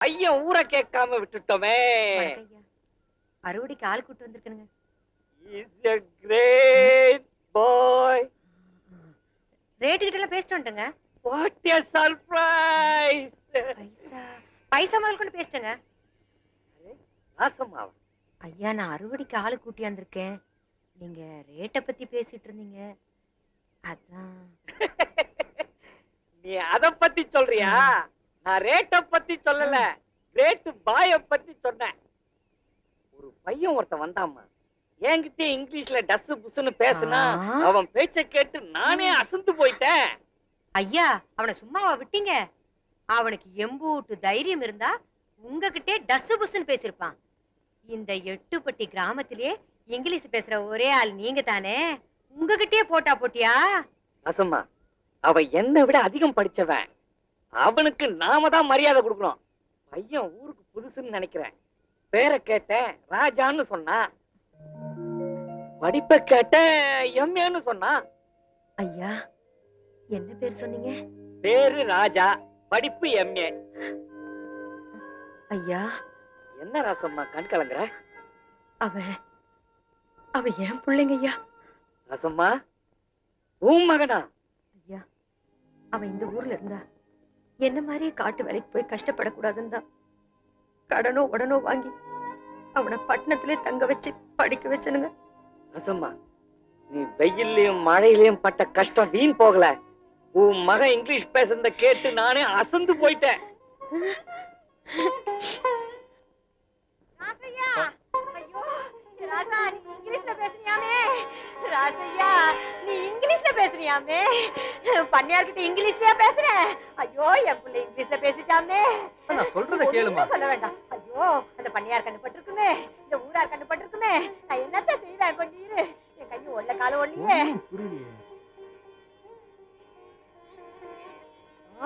பையன் ஊரை கேட்காம விட்டுட்டோமே. அறுவடைக்கு ஆள் கூட்டு வந்திருக்கனுங்க. Is a great boy. Rate கிட்ட எல்லாம் பேசிட்டு வந்துட்டேங்க. What a surprise. பைசா முதல் கொண்டு பேசிட்டேங்க. ராசம்மாவா? ஐயா, நான் அறுவடைக்கு ஆளு கூட்டி வந்திருக்கேன். நீங்க ரேட்டை பத்தி பேசிட்டு இருந்தீங்க, அதான். நீ அத பத்தி சொல்றியா? நான் ரேட்ட பத்தி சொல்லல, ரேட் பாய பத்தி சொன்னேன். ஒரு பையன் ஒருத்தன் வந்தாமா, என்கிட்ட இங்கிலீஷ்ல டஸ் புஸ்ன்னு பேசுனா அவன் பேச்ச கேட்டு நானே அசந்து போயிட்டேன். ஐயா, அவனை சும்மாவா விட்டீங்க? அவனுக்கு எம்பூட்டு தைரியம் இருந்தா உங்ககிட்டே டஸ் புஸ்ன்னு பேசிருப்பான். இந்த எட்டுப்பட்டி கிராமத்திலேயே இங்கிலீஷ் பேசுற ஒரே ஆள் நீங்க தானே. உங்ககிட்டயே போட்டா போட்டியா? அசம்மா, அவன் என்னை விட அதிகம் படிச்சவன். அவனுக்கு நாம தான் மரியாதை கொடுக்கணும். பையன் ஊருக்கு புதுசுன்னு நினைக்கிறேன். பேரை கேட்டேன், ராஜான்னு சொன்னா. படிப்பை கேட்டேன், எம்ஏன்னு சொன்னா. ஐயா, என்ன பேர் சொன்னீங்க? பேரு ராஜா, படிப்பு எம்ஏ. ஐயா, என்ன ராசம்மா கண் கலங்குற? அவ ஏன் பிள்ளைங்க ஐயா. ராசம்மா, உன் மகனா? ஐயா, அவன் இந்த ஊர்ல இருந்தா என்ன மாதிரியே காட்டு வேலைக்கு போய் கஷ்டப்படக்கூடாதுன்னு தான் கடனோ உடனோ வாங்கி அவனை பட்டணத்திலே தங்க வச்சு படிக்க வச்சனுங்க. ராசம்மா, நீ வெயிலையும் மழையிலையும் பட்ட கஷ்டம் வீண் போகல. உன் மகன் இங்கிலீஷ் பேசுறத கேட்டு நானே அசந்து போயிட்டேன். பண்ணியார்கிட்ட இங்கிலீஷ்லயா பேசுறேன்? ஐயோ, என் பிள்ளை இங்கிலீஷ்ல பேசிட்டாமே. நான் சொல்றத கேளுமா. சொல்ல வேண்டாம். ஐயோ, அந்த பண்ணியார் கண்டுபட்டிருக்குமே, இந்த ஊரார் கண்டுபட்டிருக்குமே. நான் என்னத்த செய்வேன்? கொஞ்சம் இரு, என் கையும் ஒல்ல காலம் ஒல்லியே.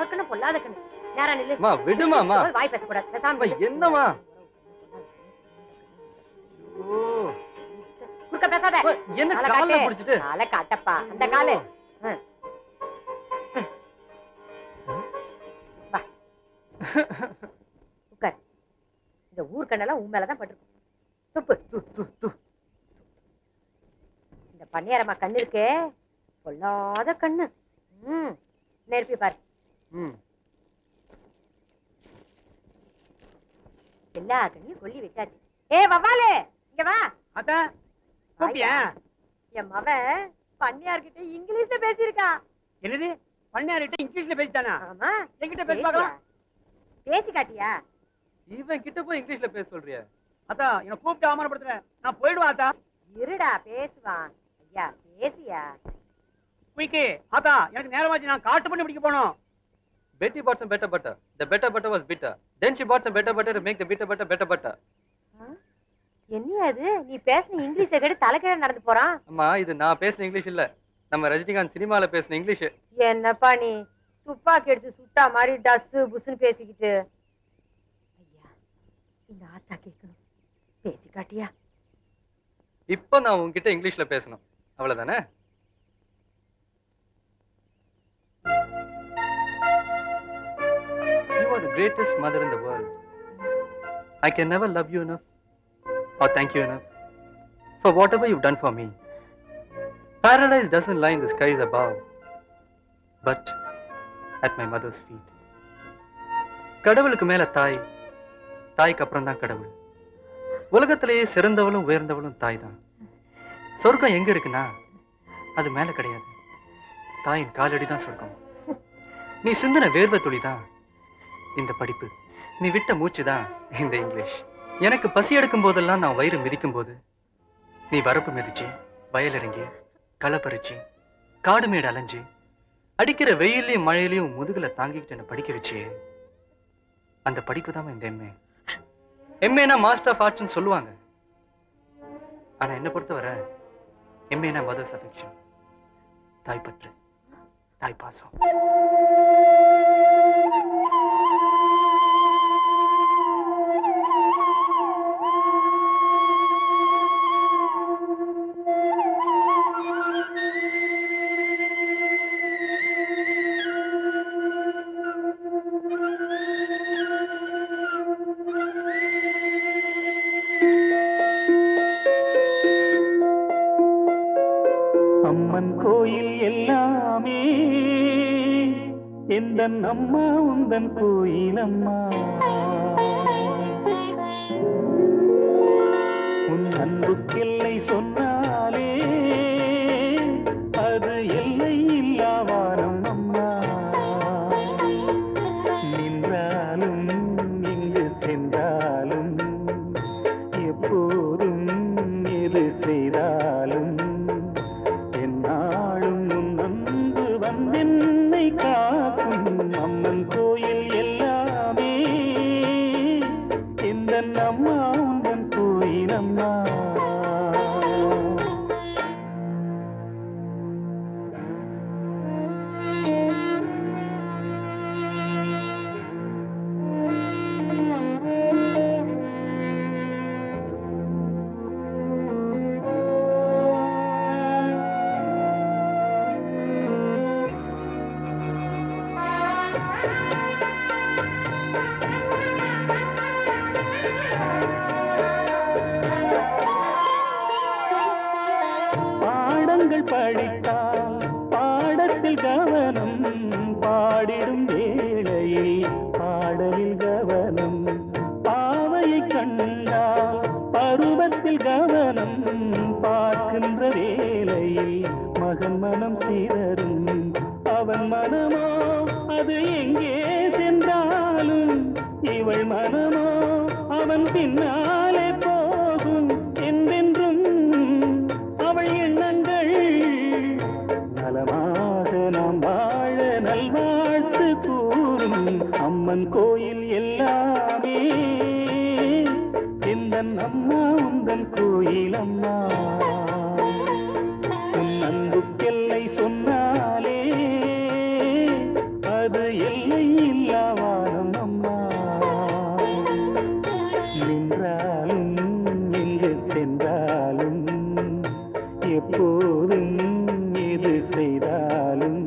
ஆக்கணும் பொல்லாத கண்ணு. நேரா நில்லு. விடுமாமா, வாய் பேசக்கூடாது. பேசாம என்னமா குறுக்க பேசாத. என்ன காலை பிடிச்சிட்டு? காலை காட்டப்பா, அந்த காலு. உட்கார். இந்த ஊர் கண்ணெல்லாம் உன் மேலதான் பட்டிருக்கும். துப்பு. இந்த பன்னியாரம்மா கண்ணு இருக்கே, பொல்லாத கண்ணு. நெருப்பி பாரு. எல்லா கண்ணையும் கொல்லி வச்சாச்சு. ஏ வவ்வாலு, இங்க வா. அத்தா, கூப்பிட்டியா? என் மவன் பண்ணியார்கிட்ட இங்கிலீஷ்ல பேசியிருக்கான். என்னது? பண்ணியார்கிட்ட இங்கிலீஷ்ல பேசிட்டானா? ஆமா. என்கிட்ட பேசி பார்க்கலாம். பேசி காட்டியா? இவன் கிட்ட போய் இங்கிலீஷ்ல பேச சொல்றியா? அத்தா, என்ன கூப்பிட்டு அவமானப்படுத்துற. நான் போயிடுவேன் அத்தா. இருடா, பேசுவான். ஐயா, பேசியா? குயிக்கு, அத்தா, எனக்கு நேரமாச்சு. நான் காட்டு பண்ணி பிடிக்க போனோம். Betty bought some better butter. The better butter was bitter. Then she bought some better butter to make the bitter butter better butter. என்னையா இது? நீ பேசுன இங்கிலீஷை கேட்டு தலைக்கீழ நடந்து போறான். அம்மா, இது நான் பேசுன இங்கிலீஷ் இல்ல, நம்ம ரஜினிகாந்த் சினிமால பேசுன இங்கிலீஷ். என்னப்பா நீ துப்பாக்கி எடுத்து சுட்டா மாதிரி டஸ் புஸ்ன்னு பேசிக்கிட்டு? ஐயா, இந்த ஆத்தா கேட்கணும். பேசி காட்டியா? இப்போ நான் உன்கிட்ட இங்கிலீஷ்ல பேசணும், அவ்வளவுதானே? You are the greatest mother in the world. I can never love you enough or thank you enough for whatever you've done for me. Paradise doesn't lie in the skies above, but at my mother's feet. கடவுளுக்கு மேல தாய், தாய்க்கு அப்புறம் தான் கடவுள். உலகத்திலேயே சிறந்தவளும் உயர்ந்தவளும் தாய் தான். சொர்க்கம் எங்க இருக்குன்னா அது மேல கிடையாது, தாயின் காலடி தான் சொர்க்கம். நீ சிந்தின வேர்வை துளி தான் இந்த படிப்பு, நீ விட்ட மூச்சு தான் இந்த இங்கிலீஷ். எனக்கு பசி எடுக்கும் போதெல்லாம் நான் வயிறு மிதிக்கும் போது நீ வரப்பு மிதிச்சு, வயல் இறங்கி, களை பறிச்சு, காடு மேடு அலைஞ்சு, அடிக்கிற வெயிலையும் மழையிலையும் முதுகுல தாங்கிக்கிட்டு என்ன படிக்க வச்சு, அந்த படிப்பு தான் இந்த எம்ஏ. எம்ஏனா மாஸ்டர் ஆஃப் ஆர்ட்ஸ்ன்னு சொல்லுவாங்க, ஆனா என்ன பொறுத்தவரை எம்ஏனா மதர்ஸ் அஃபெக்ஷன், தாய்ப்பற்று, தாய்ப்பாசம். கோயில் எல்லாமே எந்தன் அம்மா உந்தன் கோயில் அம்மா. உன் அன்புக்கெல்லை சொன்னாலே அது எல்லை இல்லாவானம் அம்மா. நின்றாலும் எங்கு சென்றாலும் எப்போதும் எது செய்தாலும் என்னாலும் உன் அன்பு வந்தென்னை காக்கும். அம்மன் கோயில் எல்லாமே எந்தன் அம்மா உந்தன் கோயில் அம்மா. பாடங்கள் படித்தால் பாடத்தில் கவனம், பாடிடும் வேளையில் பாடலில் கவனம். பாவையை கண்டால் பருவத்தில் கவனம், பார்க்கின்ற வேளையில் மகன் மனம் சிதறும். அவன் மனமோ அது எங்கே சென்றாலும், இவள் மனமோ அவன் பின்னாலே போகும். என்றென்றும் அவள் எண்ணங்கள் நலமாக நாம் வாழ நல்வாழ்த்து கூறும். அம்மன் கோயில் எல்லாமே எந்தன் அம்மா உந்தன் கோயில் அம்மா. உன் அன்புக்கெல்லை சொன்னாலே அது எல்லை இல்லாவானம் அம்மா. நின்றாலும் எங்கு சென்றாலும் எப்போதும் எது செய்தாலும்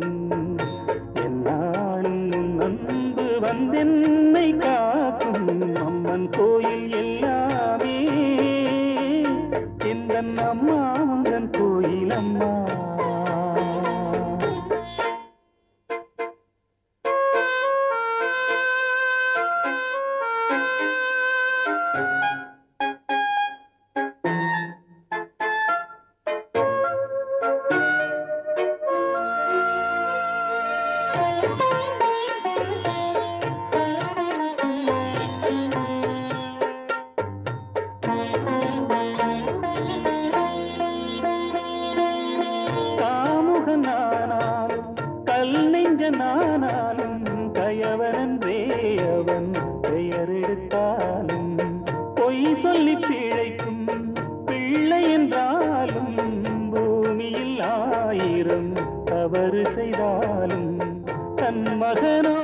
என்னாலும் உன் அன்பு வந்தென்னை காக்கும். அம்மன் கோயில் எல்லாமே எந்தன் அம்மா உந்தன் கோயில் அம்மா. காமுகனானாலும் கல் நெஞ்சனானாலும் கயவனன்றே அவன் பெயர் எடுத்தாலும், பொய் சொல்லி பிழைக்கும் பிள்ளை என்றாலும் பூமியில் 1000 தவறு செய்தாலும் தன் மகனோ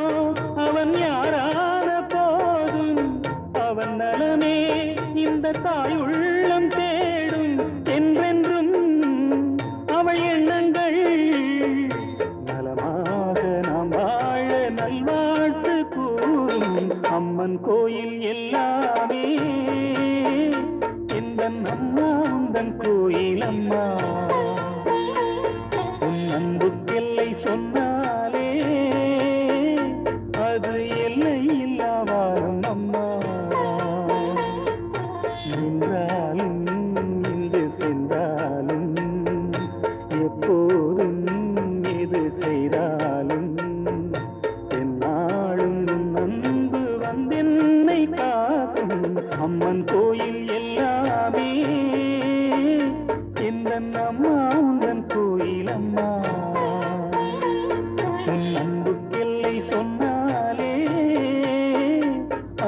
அவன் யாரான போதும் அவன் நலமே இந்த தாய் உள்ளம் தேடும். என்றென்றும் அவள் எண்ணங்கள் நலமாக நாம் வாழ நல்வாழ்த்து கூறும். அம்மன் கோயில் எல்லாமே எந்தன் அம்மா உந்தன் கோயில் அம்மா. உன் அன்புக்கெல்லை சொன்னாலே அது எல்லை இல்லாவானம் அம்மா. நின்றாலும் இங்கு சென்றாலும் எப்போதும் எது செய்தாலும் என்னாலும் உன் அன்பு வந்தென்னை காக்கும். அம்மன் கோயில் எல்லாமே எந்தன் அம்மா உந்தன் கோயில் அம்மா. உன் அன்புக்கெல்லை சொன்னாலே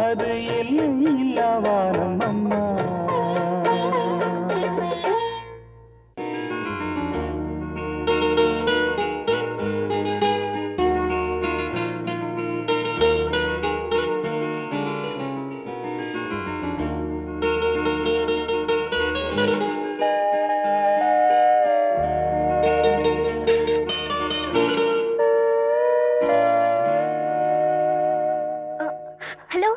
அது எல்லை இல்லாவானம் அம்மா. ஹலோ,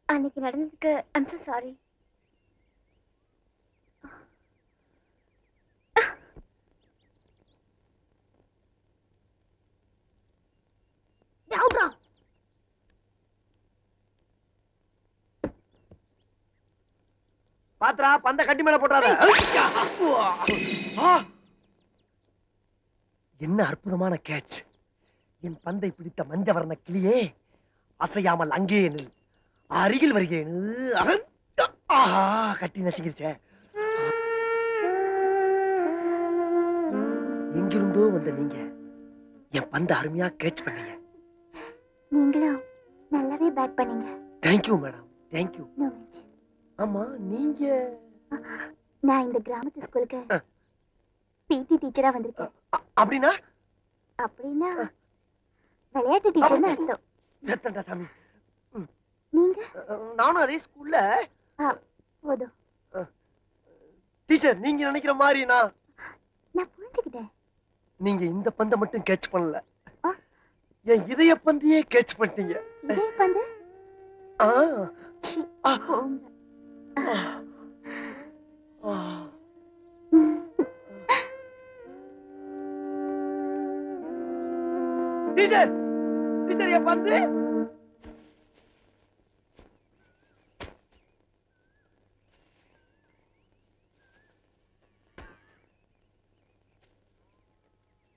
அன்னைக்கு நடந்ததுக்கு ஐம் so சாரி. பாத்ரா பந்த கட்டி மேல போட்டாத. என்ன அற்புதமான கேட்ச். என் பந்தை பிடித்த மஞ்ச வர்ண கிளியே, அசையாமல் அங்கே நில். அருகில் வருகிறேன். ஆஹா, கட்டி நசுங்கிருச்சே. எங்கிருந்தோ வந்த நீங்க என் பந்த அருமையா கேட்ச் பண்ணீங்க. நீங்களும் நல்லாவே பேட் பண்ணீங்க. Thank you madam, thank you. No mention. ஆமா, நீங்க நான் இந்த கிராமத்து ஸ்கூலுக்கு பிடி டீச்சரா வந்திருக்கேன். அப்படின்னா அப்படின்னா விளையாட்டு டீச்சர்னு அர்த்தம். சத்தண்டா சாமி. நீங்க நானும் அதே ஸ்கூல்ல போதும். டீச்சர். நீங்க நினைக்கிற மாதிரி நான் புரிஞ்சுக்கிட்டேன். நீங்க இந்த பந்தை மட்டும் கேட்ச் பண்ணல, ஆ. என் இதய பந்தையே கேட்ச் பண்ணிட்டீங்க. இதே பந்து ஆ. சி, ஆ. போங்க. ஆ. டீச்சர், டீச்சர் என் பந்து.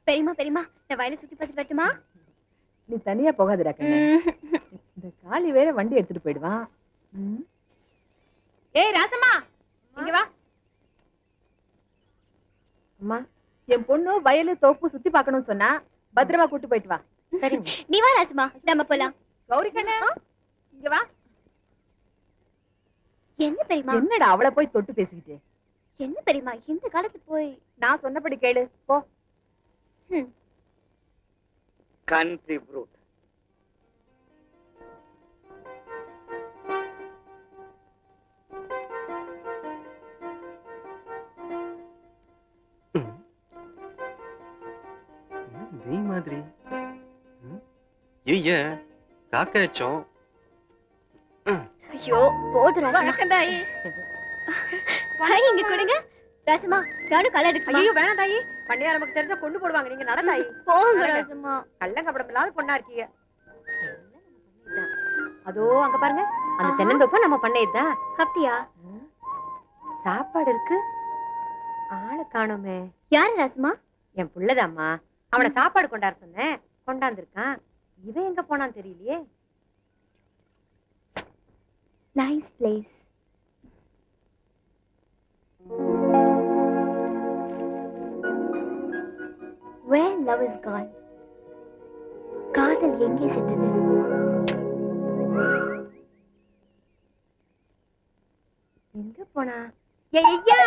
பெரியம்மா பெரியம்மா, நான் வயலை சுத்தி பார்த்துட்டு வரட்டுமா? நீ தனியா போகாதடா கண்ணு. இந்த காளி வேற வண்டி எடுத்துட்டு போயிடுவான். ஏய் ராசம்மா, இங்க வா. அம்மா, என் பொண்ணு வயலு தோப்பு சுத்தி பார்க்கணும்னு சொன்னா பத்திரமா கூட்டு போயிட்டு வா. சரிங்க. நீ வா ராசுமா, நம்ம போலாம். கௌரி கண்ணு, இங்க வா. என்ன பெரியம்மா? என்னடா அவளை போய் தொட்டு பேசிக்கிட்டு? என்ன பெரியம்மா, இந்த காலத்து போய் நான் சொன்னபடி கேளு போ. Country brute. நீ மாதிரி ஐயா காக்காச்சோம். ஐயோ போதும் ராசுமா. வணக்கம் தாயி. ஹாய், இங்க கொடுங்க. ராசுமா, நானும் கலர் எடுக்கணும். ஐயோ வேணாம் தாயி, பண்ணையா நமக்கு தெரிஞ்சா கொண்டு போடுவாங்க. நீங்க நட தாயி. போங்க ராசுமா. கள்ளங்கப்படம் இல்லாத பொண்ணா இருக்கீங்க. அதோ அங்க பாருங்க, அந்த தென்னந்தோப்ப நம்ம பண்ணையதுதான். அப்படியா? சாப்பாடு இருக்கு, ஆளை காணோமே. யாரு ராசுமா? என் புள்ளதாம்மா. அவனை சாப்பாடு கொண்டாட சொன்னேன், கொண்டாந்துருக்கான். இவன் எங்க போனான்னு தெரியலையே. Nice place. Where love is gone. காதல் எங்கே சென்றது? எங்க போனா? ஐயா,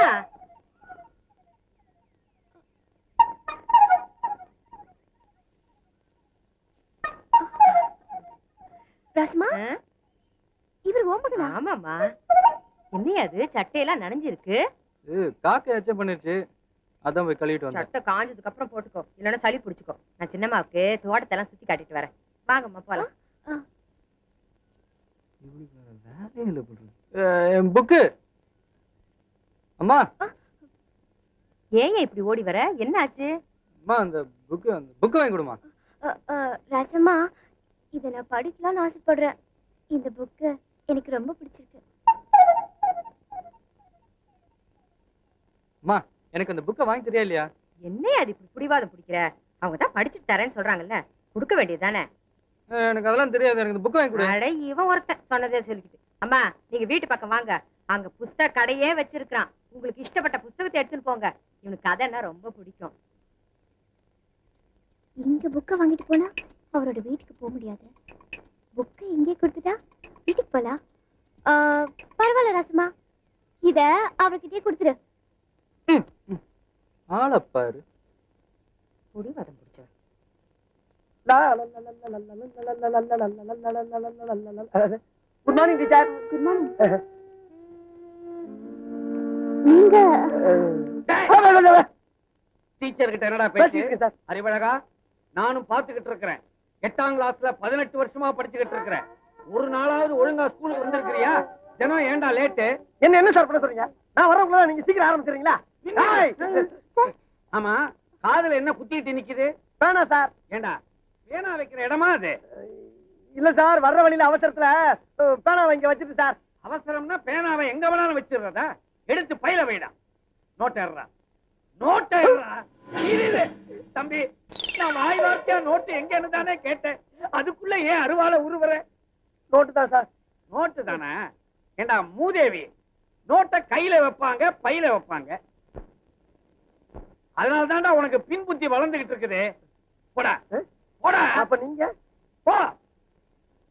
ராசுமா, இவர் ஓம்புதா? ஆமாமா. என்னையா அது, சட்டையெல்லாம் நனைஞ்சிருக்கு. காக்கை எச்சம் பண்ணிருச்சு, அதான் போய் கழுவிட்டு வந்தேன். சட்டை காஞ்சதுக்கு அப்புறம் போட்டுக்கோ, இல்லன்னா சளி பிடிச்சுக்கோ. நான் சின்னம்மாவுக்கு தோட்டத்தெல்லாம் சுத்தி காட்டிட்டு வரேன். வாங்கம்மா போலாம். புக்கு அம்மா. ஏன் இப்படி ஓடி வர, என்ன ஆச்சு? அம்மா, அந்த புக்கு வாங்கி கொடுமா. ராசம்மா, இதை நான் படிக்கலாம்னு ஆசைப்படுறேன். இந்த புக்கு எனக்கு ரொம்ப பிடிச்சிருக்கு. அம்மா, எனக்கு அந்த புக்கை வாங்கி தெரியா இல்லையா? என்னையா அது இப்படி பிடிவாதம் பிடிக்கிற? அவங்க தான் படிச்சுட்டு தரேன்னு சொல்றாங்கல்ல, கொடுக்க வேண்டியதுதானே. எனக்கு அதெல்லாம் தெரியாது, எனக்கு இந்த புக் வாங்கி கொடு. அட, இவன் ஒருத்தன் சொன்னதே சொல்லிக்கிட்டு. அம்மா, நீங்க வீட்டு பக்கம் வாங்க, அங்க புஸ்தக கடையே வச்சிருக்கான். உங்களுக்கு இஷ்டப்பட்ட புஸ்தகத்தை எடுத்துன்னு போங்க. இவனுக்கு கதைன்னா ரொம்ப பிடிக்கும். இந்த புக்கை வாங்கிட்டு போனா அவரோட வீட்டுக்கு போக முடியாது. புக்கை இங்கே கொடுத்துட்டா வீட்டுக்கு போலாம். பரவாயில்ல ராசம்மா, இத அவர்கிட்டயே கொடுத்துரு. ஆளப்பாரு, பிடிவாதம் பிடிச்சவன். Good morning teacher. Good morning. நீங்க டீச்சர் கிட்ட என்னடா பேச்சு? அறிவழகா, நானும் பாத்துக்கிட்டு இருக்கிறேன். 8ஆம் கிளாஸ்ல 18 வருஷமா படிச்சுக்கிட்டு இருக்கிறேன். ஒரு நாளாவது ஒழுங்கா ஸ்கூலுக்கு வந்திருக்கிறியா? தினம் ஏன்டா லேட்டு? என்ன சார் பண்ண சொல்றீங்க? நான் வரக்குள்ள நீங்க சீக்கிரம் ஆரம்பிச்சிடுறீங்களா? ஆமா, காதுல என்ன குத்திட்டு நிக்குது? வேணா சார். ஏண்டா, பேனா வைக்கிற இடமா அது? இல்ல சார், வர்ற வழியில அவசரத்துல பேனா வாங்கி வச்சிட்டு சார், அவசரம்னா பேனாவை எங்க வேணாலும் வச்சிடுறதா? எடுத்து பையில வைடா. நோட்டா நோட்டா தம்பி, நான் வாய் வார்த்தையா நோட்டு எங்கன்னு தானே கேட்டேன். அதுக்குள்ள ஏன் அருவாளை உருவற? நோட்டு தான் சார். நோட்டு தானே? ஏண்டா மூதேவி, நோட்டை கையில வைப்பாங்க, பையில வைப்பாங்க. அதனால தான்டா உனக்கு பின் புத்தி வளர்ந்துகிட்டு இருக்குது. போடா போடா. அப்ப நீங்க போ.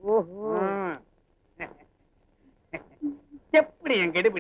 ஓஹோ எப்படி என் கெடுபிடி?